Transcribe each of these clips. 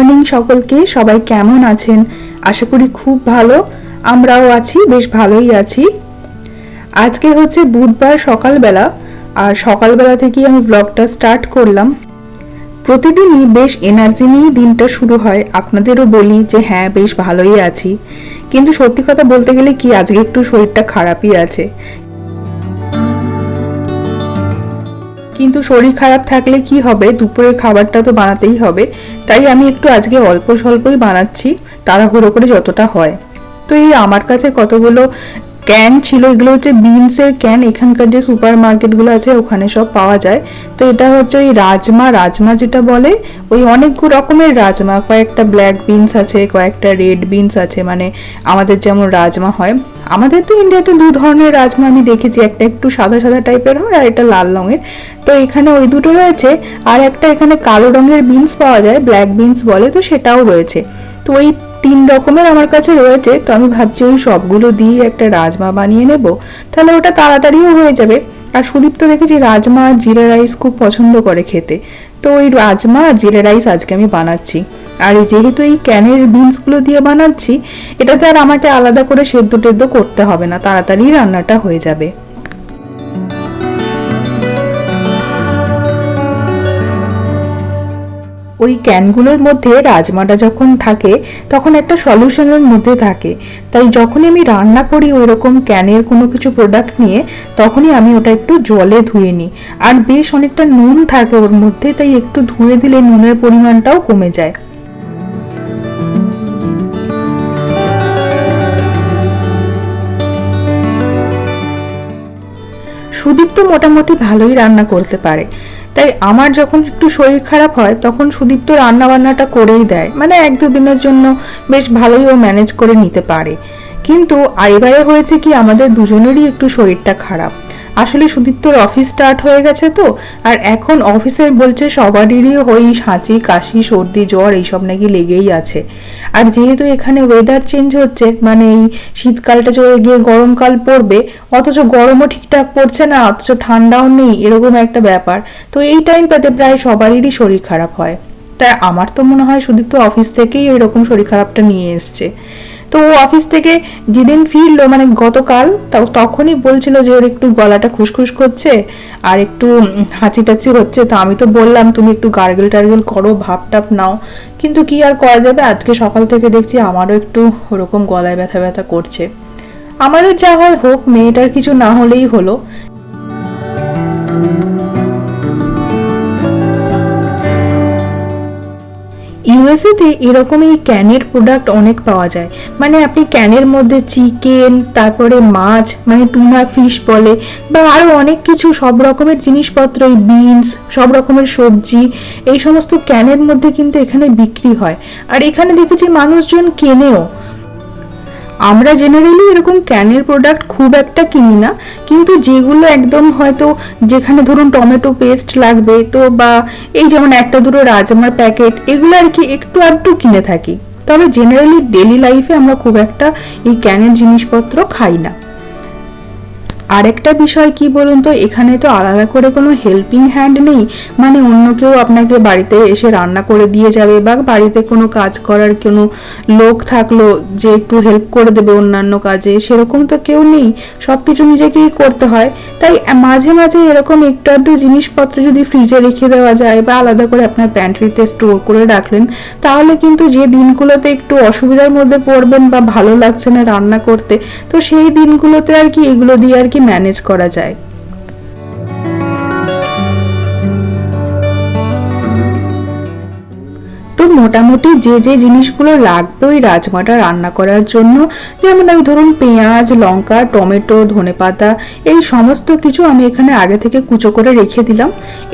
Morning সকলকে। সবাই কেমন আছেন? আশা করি খুব ভালো। আমরাও আছি, বেশ ভালোই আছি। আজকে হচ্ছে বুধবার সকালবেলা, আর সকালবেলা থেকেই আমি ব্লগটা স্টার্ট করলাম। প্রতিদিনই বেশ এনার্জি নিয়ে দিনটা শুরু হয়। আপনাদেরও বলি যে হ্যাঁ, বেশ ভালোই আছি, কিন্তু সত্যি কথা বলতে গেলে কি আজকে একটু শরীরটা খারাপই আছে। কিন্তু শরীর খারাপ থাকলে কি হবে, দুপুরের খাবারটা তো বানাতেই হবে। তাই আমি একটু আজকে অল্প স্বল্পই বানাচ্ছি, তাড়াহুড়ো করে যতটা হয়। তো এই আমার কাছে কতগুলো ক্যান ছিল, এগুলো হচ্ছে বিনসের ক্যান। এখানকার যে সুপার মার্কেটগুলো আছে ওখানে সব পাওয়া যায়। তো এটা হচ্ছে ওই রাজমা যেটা বলে, ওই অনেক রকমের রাজমা, কয়েকটা ব্ল্যাক বিনস আছে, কয়েকটা রেড বিনস আছে, মানে আমাদের যেমন রাজমা হয়। আমাদের তো ইন্ডিয়াতে দু ধরনের রাজমা আমি দেখেছি, একটা একটু সাদা সাদা টাইপের হয় আর এটা লাল রঙের। তো এখানে ওই দুটো রয়েছে, আর একটা এখানে কালো রঙের বিনস পাওয়া যায়, ব্ল্যাক বিনস বলে, তো সেটাও রয়েছে। তো ওই 3 রকমের আমার কাছে রয়েছে। তো আমি ভাবছি ওই সবগুলো দিয়ে একটা রাজমা বানিয়ে নেব, তাহলে ওটা তাড়াতাড়িও হয়ে যাবে। আর সুদীপ তো দেখেছি রাজমা আর জিরা রাইস খুব পছন্দ করে খেতে। তো ওই রাজমা আর জিরা রাইস আজকে আমি বানাচ্ছি। আর যেহেতু এই ক্যানের বিনসগুলো দিয়ে বানাচ্ছি, এটাতে আর আমাকে আলাদা করে সেদ্ধ টেদ্ধ করতে হবে না, তাড়াতাড়ি রান্নাটা হয়ে যাবে। ওই ক্যানগুলোর মধ্যে রাজমাটা যখন থাকে তখন একটা সলিউশনের মধ্যে থাকে। তাই যখনই আমি রান্না করি ওই রকম ক্যানের কোনো কিছু প্রোডাক্ট নিয়ে, তখনই আমি ওটা একটু জলে ধুয়ে নিই। আর বেশ অনেকটা নুন থাকে ওর মধ্যে, তাই একটু ধুয়ে দিলে নুনের পরিমাণটাও কমে যায়। সুদীপ তো মোটামুটি ভালোই রান্না করতে পারে, তাই আমার যখন একটু শরীর খারাপ হয় তখন সুদীপ তো রান্না বান্নাটা করেই দেয়, মানে 1-2 দিনের জন্য বেশ ভালোই ও ম্যানেজ করে নিতে পারে। কিন্তু এবারে হয়েছে কি, আমাদের দুজনেরই একটু শরীরটা খারাপ। আসলে সুদীপ্তর অফিস স্টার্ট হয়ে গেছে তো, আর এখন অফিসে বলছে সবারই ওই হাঁচি কাশি সর্দি জ্বর এইসব নাকি লেগেই আছে। আর যেহেতু এখানে ওয়েদার চেঞ্জ হচ্ছে, মানে এই শীতকালটা চলে গিয়ে গরমকাল পড়বে, অথচ গরমও ঠিকঠাক পড়ছে না, অথচ ঠান্ডাও নেই, এরকম একটা ব্যাপার। তো এই টাইমটাতে প্রায় সবারই শরীর খারাপ হয়। তাই আমার তো মনে হয় সুদীপ্ত অফিস থেকেই এরকম শরীর খারাপটা নিয়ে এসছে। তো ও অফিস থেকে যেদিন ফিরলো, মানে গতকাল, তখনই বলছিল যে ওর একটু গলাটা খুসখুস করছে আর একটু হাঁচি টাচি হচ্ছে। তো আমি তো বললাম তুমি একটু গার্গেল টার্গেল করো, ভাপ টাপ নাও। কিন্তু কি আর করা যাবে, আজকে সকাল থেকে দেখছি আমারও একটু ওরকম গলায় ব্যথা ব্যথা করছে। আমাদের যা হয় হোক, মেয়েটার কিছু না হলেই হলো। ইউএসএতে এরকম এই ক্যানের প্রোডাক্ট অনেক পাওয়া যায়। মানে আপনি ক্যানের মধ্যে চিকেন, তারপরে মাছ, মানে টুনা ফিশ বলে, বা আরো অনেক কিছু, সব রকমের জিনিসপত্র, বিনস, সব রকমের সবজি, এই সমস্ত ক্যানের মধ্যে কিন্তু এখানে বিক্রি হয়। আর এখানে দেখেছি মানুষজন কেনেও। আমরা জেনারেলি এরকম ক্যানের প্রোডাক্ট খুব একটা কিনি না, কিন্তু যেগুলো একদম হয়তো, যেখানে ধরুন টমেটো পেস্ট লাগবে, তো বা এই যেমন একটা দুটো রাজমার প্যাকেট, এগুলো আর কি একটু আধটু কিনে থাকি। তবে জেনারেলি ডেলি লাইফে আমরা খুব একটা এই ক্যানের জিনিসপত্র খাই না। আরেকটা বিষয় কি বলুন তো, এখানে তো আলাদা করে কোনো হেল্পিং হ্যান্ড নেই, মানে অন্য কেউ আপনাকে বাড়িতে এসে রান্না করে দিয়ে যাবে, বা বাড়িতে কোনো কাজ করার কোনো লোক থাকলো যে একটু হেল্প করে দেবে অন্যান্য কাজে, সেরকম তো কেউ নেই, সবকিছু নিজেকেই করতে হয়। তাই মাঝে মাঝে এরকম একটু আধটু জিনিসপত্র যদি ফ্রিজে রেখে দেওয়া যায়, বা আলাদা করে আপনার প্যান্ট্রিতে স্টোর করে রাখলেন, তাহলে কিন্তু যে দিনগুলোতে একটু অসুবিধার মধ্যে পড়বেন বা ভালো লাগছে না রান্না করতে, তো সেই দিনগুলোতে আর কি এগুলো দিয়ে আর কি ম্যানেজ করা যায়। তো মোটামুটি যে যে জিনিসগুলো লাগবে ওই রাজমাটা রান্না করার জন্য, যেমন ওই ধরুন পেঁয়াজ, লঙ্কা, টমেটো, ধনেপাতা, এই সমস্ত কিছু আমি এখানে আগে থেকে কুচো করে রেখে দিলাম।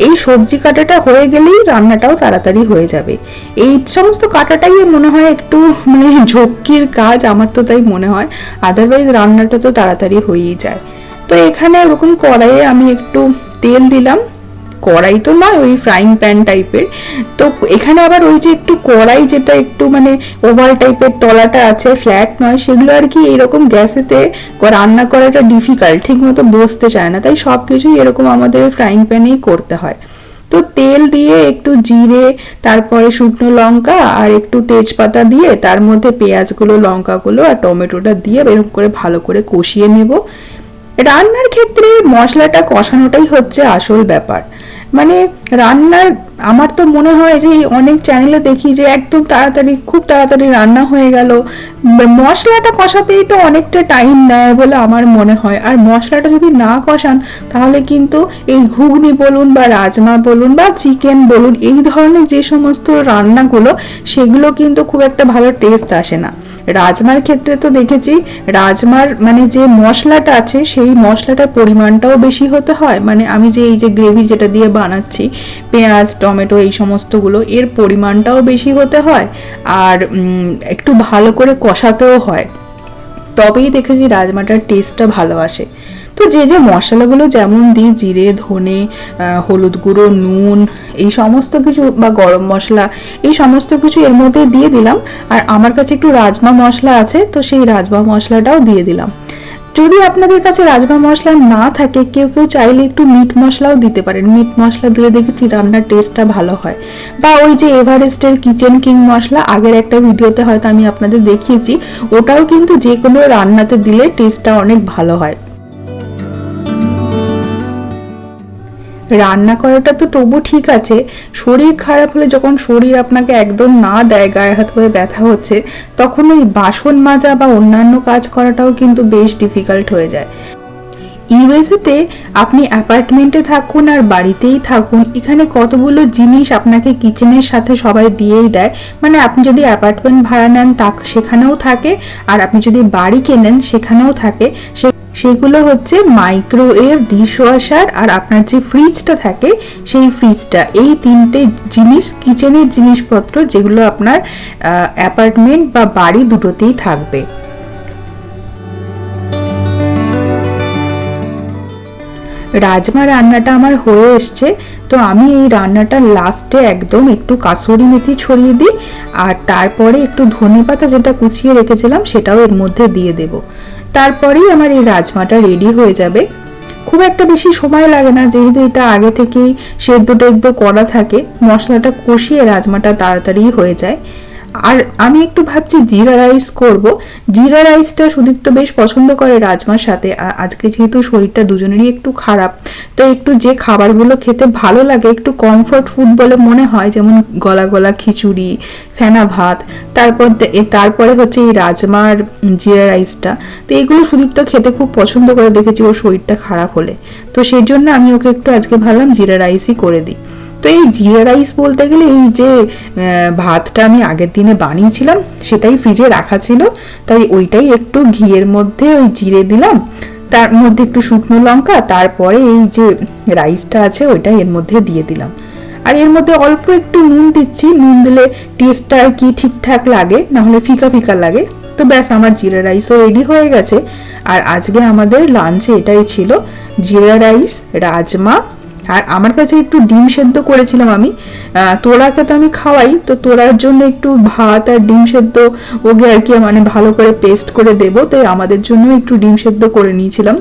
এই সবজি কাটাটা হয়ে গেলেই রান্নাটাও তাড়াতাড়ি হয়ে যাবে। এই সমস্ত কাটাটাই মনে হয় একটু মানে ঝক্কির কাজ, আমার তো তাই মনে হয়। আদারওয়াইজ রান্নাটা তো তাড়াতাড়ি হয়েই যায়। তো এখানে ওরকম কড়াইয়ে আমি একটু তেল দিলাম, কড়াই তো নয়, ওই ফ্রাইং প্যান টাইপের। তো এখানে আবার ওই যে একটু কড়াই যেটা একটু মানে ওভাল টাইপের তলাটা আছে, ফ্ল্যাট নয়, সেগুলো আর কি এরকম গ্যাসেতে রান্না করাটা ডিফিকাল্ট, ঠিক মতো বসতে চায় না, তাই সবকিছুই এরকম আমাদের ফ্রাইং প্যানেই করতে হয়। তো তেল দিয়ে একটু জিরে, তারপরে শুকনো লঙ্কা আর একটু তেজপাতা দিয়ে তার মধ্যে পেঁয়াজগুলো, লঙ্কাগুলো আর টমেটোটা দিয়ে এরকম করে ভালো করে কষিয়ে নেব। রান্নার ক্ষেত্রে মশলাটা কষানোটাই হচ্ছে আসল ব্যাপার। মানে রান্নার আমার তো মনে হয় যে অনেক চ্যানেলে দেখি যে একদম তাড়াতাড়ি, খুব তাড়াতাড়ি রান্না হয়ে গেল, মশলাটা কষাতেই তো অনেকটা টাইম নেয় বলে আমার মনে হয়। আর মশলাটা যদি না কষান তাহলে কিন্তু এই ঘুগনি বলুন বা রাজমা বলুন বা চিকেন বলুন, এই ধরনের যে সমস্ত রান্নাগুলো সেগুলো কিন্তু খুব একটা ভালো টেস্ট আসে না। রাজমার ক্ষেত্রে তো দেখেছি রাজমার মানে যে মশলাটা আছে সেই মশলাটার পরিমাণটাও বেশি হতে হয়। মানে আমি যে এই যে গ্রেভি যেটা দিয়ে বানাচ্ছি, পেঁয়াজ টমেটো এই সমস্তগুলো, এর পরিমাণটাও বেশি হতে হয় আর একটু ভালো করে কষাতেও হয়, তবেই দেখেছি রাজমাটার টেস্টটা ভালো আসে। তো যে যে মশলাগুলো যেমন দিই, জিরে, ধনে, হলুদ গুঁড়ো, নুন, এই সমস্ত কিছু বা গরম মশলা, এই সমস্ত কিছু এর মধ্যে দিয়ে দিলাম। আর আমার কাছে একটু রাজমা মশলা আছে, তো সেই রাজমা মশলাটাও দিয়ে দিলাম। যদি আপনাদের কাছে রাজমা মশলা না থাকে, কেউ কেউ চাইলে একটু মিট মশলাও দিতে পারেন। মিট মশলা দিলে দেখেছি রান্নার টেস্টটা ভালো হয়। বা ওই যে এভারেস্টের কিচেন কিং মশলা, আগের একটা ভিডিওতে হয়তো আমি আপনাদের দেখিয়েছি, ওটাও কিন্তু যে কোনো রান্নাতে দিলে টেস্টটা অনেক ভালো হয়। রান্না করাটা তো তবু ঠিক আছে, শরীর খারাপ হলে, যখন শরীর আপনাকে একদম না দেয়, গায়ে হাত হয়ে ব্যথা হচ্ছে, তখন ওই বাসন মাজা বা অন্যান্য কাজ করাটাও কিন্তু বেশ ডিফিকাল্ট হয়ে যায়। ইউএসএতে আপনি অ্যাপার্টমেন্টে থাকুন আর বাড়িতেই থাকুন, এখানে কতগুলো জিনিস আপনাকে কিচেনের সাথে সবাই দিয়েই দেয়। মানে আপনি যদি অ্যাপার্টমেন্ট ভাড়া নেন তা সেখানেও থাকে, আর আপনি যদি বাড়ি কেনেন সেখানেও থাকে। সেগুলো হচ্ছে মাইক্রোওয়েভ, ডিশওয়াশার আর আপনার যে ফ্রিজটা থাকে সেই ফ্রিজটা। এই তিনটে জিনিস কিচেনের জিনিসপত্র যেগুলো আপনার অ্যাপার্টমেন্ট বা বাড়ি দুটোতেই থাকবে। রাজমা রান্নাটা আমার হয়ে এসছে, তো আমি এই রান্নাটার লাস্টে একদম একটু কাসুরি মেথি ছড়িয়ে দিই, আর তারপরে একটু ধনেপাতা যেটা কুচিয়ে রেখেছিলাম সেটাও এর মধ্যে দিয়ে দেব। তারপরেই আমার এই রাজমাটা রেডি হয়ে যাবে। খুব একটা বেশি সময় লাগে না, যেহেতু এটা আগে থেকেই সেদ্ধ টেদ্ধ করা থাকে, মশলাটা কষিয়ে রাজমাটা তাড়াতাড়ি হয়ে যায়। আর আমি একটু ভাবছি জিরা রাইস করব। জিরা রাইসটা সুদীপ্ত বেশ পছন্দ করে রাজমার সাথে, আর আজকে যেহেতু শরীরটা দুজনেরই একটু খারাপ, তো একটু যে খাবারগুলো খেতে ভালো লাগে, একটু কমফোর্ট ফুড বলে মনে হয়, যেমন গলা গলা খিচুড়ি, ফেনা ভাত, তারপরে হচ্ছে এই রাজমার জিরা রাইসটা, তো এগুলো সুদীপ্ত খেতে খুব পছন্দ করে, দেখেছি ওর শরীরটা খারাপ হলে। তো সেই জন্য আমি ওকে একটু আজকে ভাবলাম জিরা রাইসই করে দিই। তো এই জিরা রাইস বলতে গেলে এই যে ভাতটা আমি আগের দিনে বানিয়েছিলাম সেটাই ফ্রিজে রাখা ছিল, তাই ওইটাই একটু ঘিয়ের মধ্যে ওই জিরে দিলাম, তার মধ্যে একটু শুকনো লঙ্কা, তারপরে এই যে রাইসটা আছে ওইটা এর মধ্যে দিয়ে দিলাম। আর এর মধ্যে অল্প একটু নুন দিচ্ছি, নুন দিলে টেস্টটা আর কি ঠিকঠাক লাগে, না হলে ফিকা ফিকা লাগে। তো ব্যাস, আমার জিরা রাইসও রেডি হয়ে গেছে। আর আজকে আমাদের লাঞ্চে এটাই ছিল, জিরা রাইস, রাজমা, আর আমার কাছে একটু ডিম সেদ্ধ করেছিলাম আমি। তোরাকে তো আমি খাওয়াই, তো তোরার জন্য একটু ভাত আর ডিম সেদ্ধ ওকে আর কি মানে ভালো করে পেস্ট করে দেবো, তাই আমাদের জন্য একটু ডিম সেদ্ধ করে নিয়েছিলাম।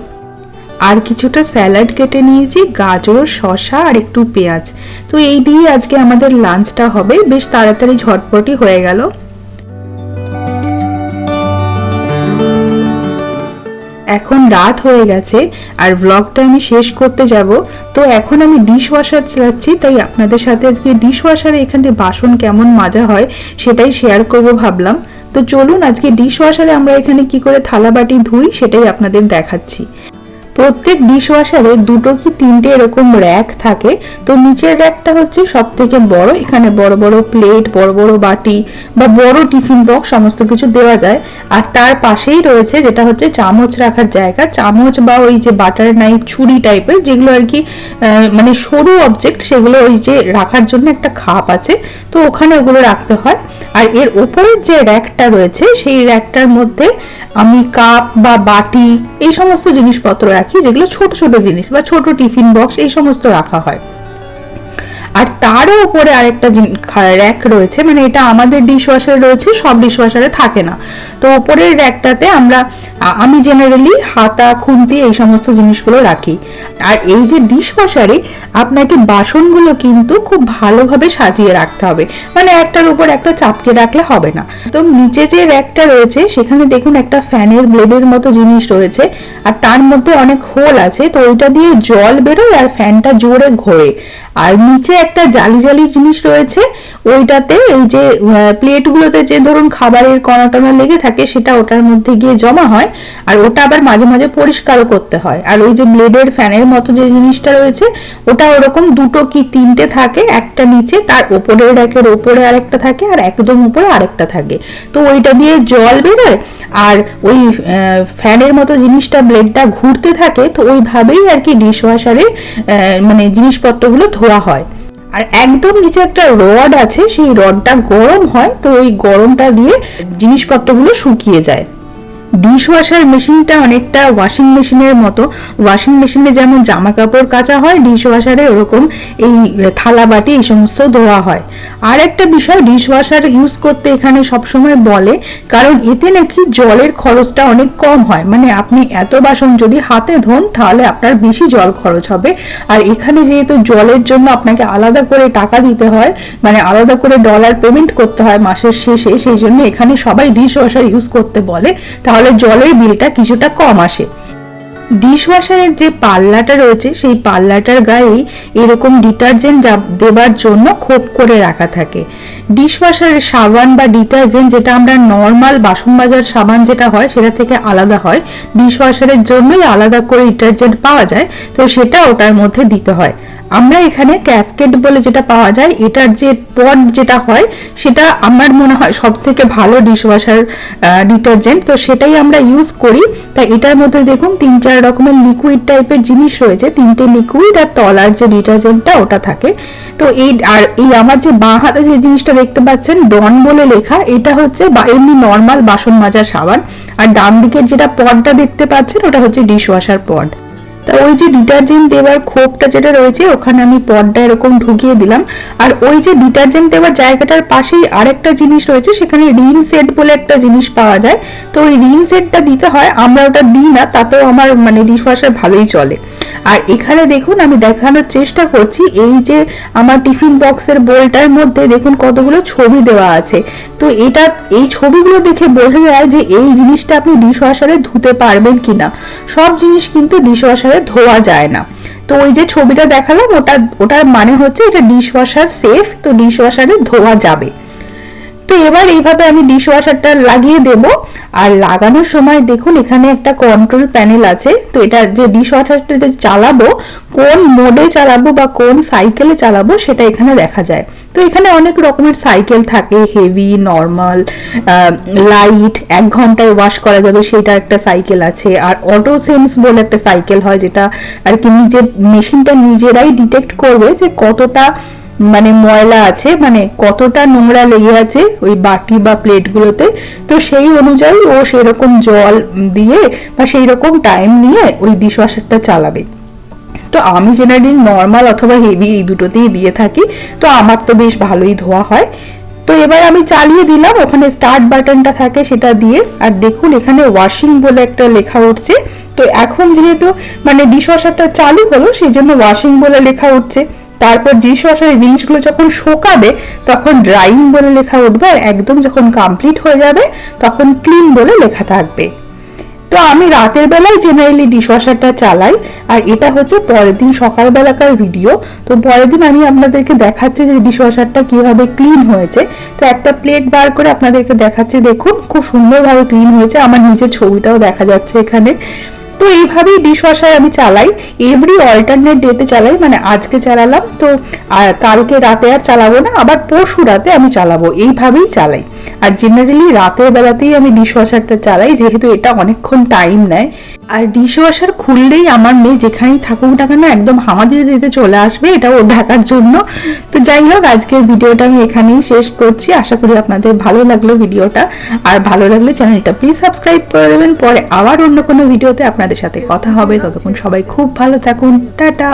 আর কিছুটা স্যালাড কেটে নিয়েছি, গাজর, শসা আর একটু পেঁয়াজ। তো এই দিয়ে আজকে আমাদের লাঞ্চটা হবে, বেশ তাড়াতাড়ি ঝটপটি হয়ে গেল। এখন রাত হয়ে গেছে আর ব্লগটা আমি শেষ করতে যাব। তো এখন আমি ডিশ ওয়াশার চালাচ্ছি, তাই আপনাদের সাথে আজকে ডিশ ওয়াশারে এখানে বাসন কেমন মাজা হয় সেটাই শেয়ার করব ভাবলাম। তো চলুন আজকে ডিশ ওয়াশারে আমরা এখানে কি করে থালা বাটি ধুই সেটাই আপনাদের দেখাচ্ছি। প্রত্যেক ডিশ ওয়াশারে দুটো কি তিনটে এরকম র্যাক থাকে। তো নিচের র্যাকটা হচ্ছে সব থেকে বড়, এখানে বড় বড় প্লেট, বড় বড় বাটি বা বড় টিফিন বক্স সমস্ত কিছু দেওয়া যায়। আর তার পাশেই রয়েছে যেটা হচ্ছে চামচ রাখার জায়গা, চামচ বা ওই যে বাটার নাইফ, ছুরি টাইপের যেগুলো আর কি মানে সরু অবজেক্ট, সেগুলো ওই যে রাখার জন্য একটা খাপ আছে, তো ওখানে ওগুলো রাখতে হয়। আর এর ওপরের যে র্যাকটা রয়েছে সেই র্যাকটার মধ্যে আমি কাপ বা বাটি এই সমস্ত জিনিসপত্র রাখি, যেগুলো ছোট ছোট জিনিস বা ছোট টিফিন বক্স এই সমস্ত রাখা হয়। আর তারও উপরে আরেকটা র্যাক রয়েছে, মানে এটা আমাদের ডিশওয়াশারে রয়েছে, সব ডিশওয়াশারে থাকে না। তো উপরের র্যাকটাতে আমি জেনারেলি হাতা, খুন্তি এই সমস্ত জিনিসগুলো রাখি। আর এই যে ডিশওয়াশারে আপনাকে বাসনগুলো কিন্তু খুব ভালোভাবে সাজিয়ে রাখতে হবে, মানে একটার উপর একটা চাপকে রাখলে হবে না। তো নিচে যে র্যাকটা রয়েছে সেখানে দেখুন একটা ফ্যানের ব্লেডের মতো জিনিস রয়েছে, আর তার মধ্যে অনেক হোল আছে, তো ওইটা দিয়ে জল বেরোয় আর ফ্যানটা জোরে ঘোরে। আর নিচে একটা জালি জালি জিনিস রয়েছে, ওইটাতে এই যে প্লেটগুলোতে যে ধরুন খাবারের কণা টনা লেগে থাকে সেটা ওটার মধ্যে গিয়ে জমা হয়, আর ওটা আবার মাঝে মাঝে পরিষ্কারও করতে হয়। আর ওই যে ব্লেডের ফ্যানের মতো যে জিনিসটা রয়েছে ওটা ওরকম দুটো কি তিনটে থাকে, একটা নিচে, তার উপরের র্যাকের উপরে আরেকটা থাকে, আর একদম উপরে আরেকটা থাকে। তো ওইটা দিয়ে জল বেরোয় আর ওই ফ্যানের মতো জিনিসটা ব্লেডটা ঘুরতে থাকে। তো ওইভাবেই আর কি ডিশওয়াশারে মানে জিনিসপত্রগুলো ধোয়া হয়। আর একদম নিচে একটা রড আছে, সেই রডটা গরম হয়, তো ওই গরমটা দিয়ে জিনিসপত্রগুলো শুকিয়ে যায়। ডিশওয়াশার মেশিনটা অনেকটা ওয়াশিং মেশিনের মতো। ওয়াশিং মেশিনে যেমন জামা কাপড় কাচা হয়, ডিশওয়াশারে ওরকম এই থালা বাটি এই সমস্ত ধোয়া হয়। আর একটা বিষয়, ডিশওয়াশার ইউজ করতে এখানে সবসময় বলে, কারণ এতে নাকি জলের খরচটা অনেক কম হয়। মানে আপনি এত বাসন যদি হাতে ধোন তাহলে আপনার বেশি জল খরচ হবে। আর এখানে যেহেতু জলের জন্য আপনাকে আলাদা করে টাকা দিতে হয়, মানে আলাদা করে ডলার পেমেন্ট করতে হয় মাসের শেষে, সেই জন্য এখানে সবাই ডিশওয়াশার ইউজ করতে বলে, তাহলে জলের বিলটা কিছুটা কম আসে। ডিশওয়াশারের যে পাল্লাটা রয়েছে সেই পাল্লাটার গায়ে এরকম ডিটারজেন্ট দেবার জন্য খোপ করে রাখা থাকে। ডিশওয়াশারের সাবান বা ডিটারজেন্ট যেটা আমরা নর্মাল বাসন মাজার সাবান যেটা হয় সেটা থেকে আলাদা হয়, ডিশওয়াশারের জন্যই আলাদা করে ডিটারজেন্ট পাওয়া যায়, তো সেটা ওটার মধ্যে দিতে হয়। আমরা এখানে ক্যাসকেড বলে যেটা পাওয়া যায়, এটার যে পড যেটা হয় সেটা আমার মনে হয় সব থেকে ভালো ডিশওয়াশার ডিটারজেন্ট, তো সেটাই আমরা ইউজ করি। তাই এটার মধ্যে দেখুন 3-4 রকমের লিকুইড টাইপের জিনিস রয়েছে, 3টে লিকুইড আর তলার যে ডিটারজেন্টটা ওটা থাকে। তো এই আমার যে বাঁ হাতে যে জিনিসটা দেখতে পাচ্ছেন ডন বলে লেখা, এটা হচ্ছে এমনি নর্মাল বাসন মাজার সাবান, আর ডান দিকের যেটা পডটা দেখতে পাচ্ছেন ওটা হচ্ছে ডিশওয়াশার পড। তা ওই যে ডিটারজেন্ট দেওয়ার খোপটা যেটা রয়েছে ওখানে আমি পডটা এরকম ঢুকিয়ে দিলাম। আর ওই যে ডিটারজেন্ট দেওয়ার জায়গাটার পাশেই আরেকটা জিনিস রয়েছে, সেখানে রিন সেট বলে একটা জিনিস পাওয়া যায়, তো ওই রিন সেটটা দিতে হয়। আমরা ওটা দিই না, তাতেও আমার মানে ডিশওয়াশার ভালোই চলে। আর এখানে দেখুন আমি দেখানোর চেষ্টা করছি, এই যে আমার টিফিন বক্সের বোলটার মধ্যে দেখুন কতগুলো ছবি দেওয়া আছে। তো এই ছবিগুলো দেখে বোঝা যায় যে এই জিনিসটা আপনি ডিশওয়াশারে ধুতে পারবেন কিনা। সব জিনিস কিন্তু ডিশওয়াশারে ধোয়া যায় না। তো ওই যে ছবিটা দেখালাম ওটার মানে হচ্ছে এটা ডিশওয়াশার সেফ, তো ডিশওয়াশারে ধোয়া যাবে। তো এবার এইভাবে আমি ডিশওয়াশারটা লাগিয়ে দেব। আর লাগানোর সময় দেখুন এখানে একটা কন্ট্রোল প্যানেল আছে, তো এটা যে ডিশওয়াশারটা চালাবো, কোন মোডে চালাবো বা কোন সাইকেলে চালাবো সেটা এখানে দেখা যায়। তো এখানে অনেক রকমের সাইকেল থাকে, হেভি, নর্মাল, লাইট, 1 ঘন্টায় ওয়াশ করা যাবে সেটা একটা সাইকেল আছে। আর অটো সেন্স বলে একটা সাইকেল হয়, যেটা আর কি নিজের মেশিনটা নিজেরাই ডিটেক্ট করবে যে কতটা মানে ময়লা আছে, মানে কতটা নোংরা লেগে আছে ওই বাটি বা প্লেটগুলোতে। তো সেই অনুযায়ী ও সেরকম জল দিয়ে বা সেই রকম টাইম নিয়ে ওই ডিশওয়াশারটা চালাবে। তো আমি জেনারেলি নর্মাল অথবা হেভি এই দুটোতেই দিয়ে থাকি, তো আমার তো বেশ ভালোই ধোয়া হয়। তো এবার আমি চালিয়ে দিলাম, ওখানে স্টার্ট বাটনটা থাকে সেটা দিয়ে। আর দেখুন এখানে ওয়াশিং বলে একটা লেখা উঠছে। তো এখন যেহেতু মানে ডিশওয়াশারটা চালু হলো সেই জন্য ওয়াশিং বলে লেখা উঠছে। তারপর ডিশওয়াশারের জিনিসগুলো যখন শোকাবে তখন ড্রাইং বলে লেখা উঠবে, আর একদম যখন কমপ্লিট হয়ে যাবে তখন ক্লিন বলে লেখা থাকবে। তো আমি রাতের বেলায় জেনারেলি ডিশওয়াশারটা চালাই। আর এটা হচ্ছে পরের দিন সকালবেলাকার ভিডিও। তো পরের দিন আমি আপনাদেরকে দেখাচ্ছি যে ডিশওয়াশারটা কিভাবে ক্লিন হয়েছে। তো একটা প্লেট বার করে আপনাদেরকে দেখাচ্ছি, দেখুন খুব সুন্দরভাবে ক্লিন হয়েছে, আমার নিজের ছবিটাও দেখা যাচ্ছে এখানে। তো এইভাবেই ডিশওয়াশার আমি চালাই, এভরি অল্টারনেট ডেতে চালাই, মানে আজকে চালালাম তো আর কালকে রাতে আর চালাবো না, আবার পরশু রাতে আমি চালাবো, এইভাবেই চালাই। আর জেনারেলি রাতের বেলাতেই আমি ডিশওয়াশারটা চালাই, যেহেতু এটা অনেকক্ষণ টাইম নেয়। আর ডিশওয়াশার খুললেই আমার মেয়ে যেখানেই থাকুক না কেন একদম হামা দিতে দিতে চলে আসবে, এটা ও দেখার জন্য। তো যাই হোক, আজকের ভিডিওটা আমি এখানেই শেষ করছি। আশা করি আপনাদের ভালো লাগলো ভিডিওটা, আর ভালো লাগলে চ্যানেলটা প্লিজ সাবস্ক্রাইব করে দেবেন। পরে আবার অন্য কোনো ভিডিওতে আপনাদের সাথে কথা হবে, ততক্ষণ সবাই খুব ভালো থাকুন, টাটা।